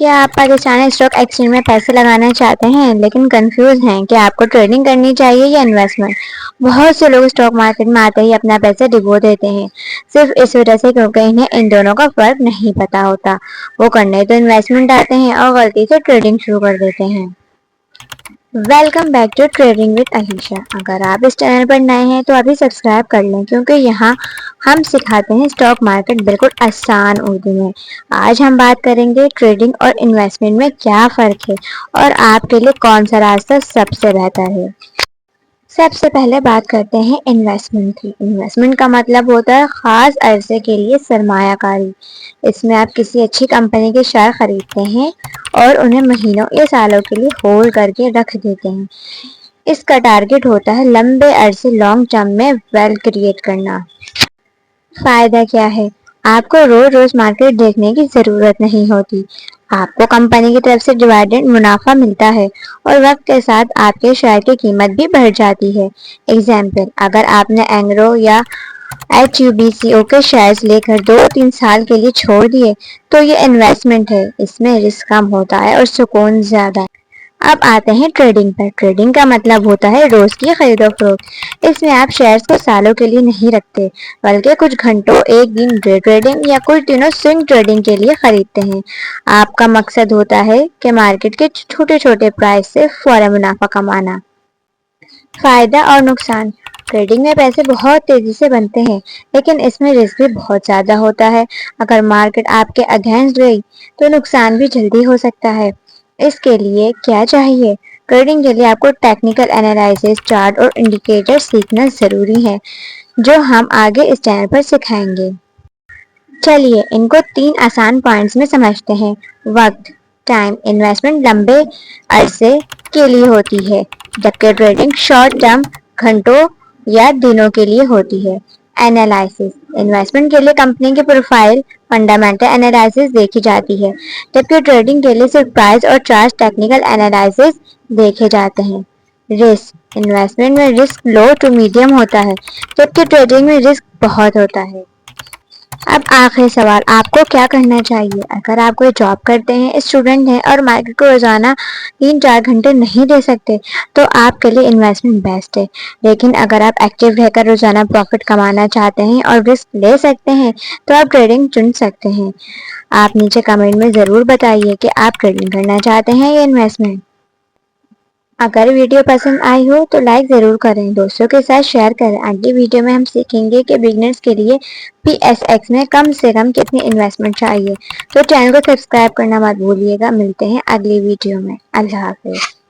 کیا آپ Pakistani stock exchange میں پیسے لگانا چاہتے ہیں لیکن کنفیوز ہیں کہ آپ کو ٹریڈنگ کرنی چاہیے یا انویسٹمنٹ؟ بہت سے لوگ اسٹاک مارکیٹ میں آتے ہی اپنا پیسہ ڈبو دیتے ہیں، صرف اس وجہ سے کیونکہ انہیں ان دونوں کا فرق نہیں پتا ہوتا۔ وہ کرنے تو انویسٹمنٹ آتے ہیں اور غلطی سے ٹریڈنگ شروع کر دیتے ہیں۔ Welcome back to trading with Alisha. اگر آپ اس چینل پر نئے ہیں تو ابھی سبسکرائب کر لیں، کیونکہ یہاں ہم سکھاتے ہیں اسٹاک مارکیٹ بالکل آسان اردو میں۔ آج ہم بات کریں گے ٹریڈنگ اور انویسٹمنٹ میں کیا فرق ہے اور آپ کے لیے کون سا راستہ سب سے بہتر ہے۔ سب سے پہلے بات کرتے ہیں انویسٹمنٹ کی۔ انویسٹمنٹ کا مطلب ہوتا ہے خاص عرصے کے لیے سرمایہ کاری۔ اس میں آپ کسی اچھی کمپنی کے شیئر خریدتے ہیں اور انہیں مہینوں یا سالوں کے لیے ہولڈ کر کے رکھ دیتے ہیں۔ اس کا ٹارگٹ ہوتا ہے لمبے عرصے لانگ ٹرم میں ویلتھ کریٹ کرنا۔ فائدہ کیا ہے؟ آپ کو روز روز مارکیٹ دیکھنے کی ضرورت نہیں ہوتی۔ آپ کو کمپنی کی طرف سے ڈویڈنڈ منافع ملتا ہے اور وقت کے ساتھ آپ کے شیئر کی قیمت بھی بڑھ جاتی ہے۔ ایگزامپل، اگر آپ نے اینگرو یا HUBCO کے شیئرز لے کر 2-3 سال کے لیے چھوڑ دیے تو یہ انویسٹمنٹ ہے۔ اس میں رسک کم ہوتا ہے اور سکون زیادہ ہے۔ اب آتے ہیں ٹریڈنگ پر۔ ٹریڈنگ کا مطلب ہوتا ہے روز کی خرید و فروخت۔ اس میں آپ شیئرز کو سالوں کے لیے نہیں رکھتے، بلکہ کچھ گھنٹوں، ایک دن ڈے ٹریڈنگ یا کچھ دنوں سوئنگ ٹریڈنگ کے لیے خریدتے ہیں۔ آپ کا مقصد ہوتا ہے کہ مارکیٹ کے چھوٹے چھوٹے پرائس سے فوراً منافع کمانا۔ فائدہ اور نقصان۔ ٹریڈنگ میں پیسے بہت تیزی سے بنتے ہیں، لیکن اس میں رسک بھی بہت زیادہ ہوتا ہے۔ اگر مارکیٹ آپ کے اگینسٹ گئی تو نقصان بھی جلدی ہو سکتا ہے۔ اس کے لیے کیا چاہیے؟ ٹریڈنگ کے لیے آپ کو ٹیکنیکل انالائسس، چارٹ اور انڈیکیٹر سیکھنا ضروری ہے، جو ہم آگے اس چینل پر سکھائیں گے۔ چلیے ان کو 3 آسان پوائنٹس میں سمجھتے ہیں۔ وقت، ٹائم۔ انویسٹمنٹ لمبے عرصے کے لیے ہوتی ہے، جبکہ ٹریڈنگ شارٹ ٹرم، گھنٹوں یا دنوں کے لیے ہوتی ہے۔ انالائسس۔ انویسٹمنٹ کے لیے کمپنی کی پروفائل، فنڈامنٹل انالائسس دیکھی جاتی ہے، جبکہ ٹریڈنگ کے لیے صرف پرائس اور چارٹ ٹیکنیکل انالائسس دیکھے جاتے ہیں۔ رسک۔ انویسٹمنٹ میں رسک لو ٹو میڈیم ہوتا ہے، جبکہ ٹریڈنگ میں رسک بہت ہوتا ہے۔ اب آخری سوال، آپ کو کیا کرنا چاہیے؟ اگر آپ کوئی جاب کرتے ہیں، اسٹوڈنٹ ہیں اور مارکیٹ کو روزانہ 3-4 گھنٹے نہیں دے سکتے تو آپ کے لیے انویسٹمنٹ بیسٹ ہے۔ لیکن اگر آپ ایکٹیو رہ کر روزانہ پروفٹ کمانا چاہتے ہیں اور رسک لے سکتے ہیں تو آپ ٹریڈنگ چن سکتے ہیں۔ آپ نیچے کمنٹ میں ضرور بتائیے کہ آپ ٹریڈنگ کرنا چاہتے ہیں یا انویسٹمنٹ۔ اگر ویڈیو پسند آئی ہو تو لائک ضرور کریں، دوستوں کے ساتھ شیئر کریں۔ اگلی ویڈیو میں ہم سیکھیں گے کہ بگنرز کے لیے PSX میں کم سے کم کتنی انویسٹمنٹ چاہیے۔ تو چینل کو سبسکرائب کرنا مت بھولیے گا۔ ملتے ہیں اگلی ویڈیو میں۔ اللہ حافظ۔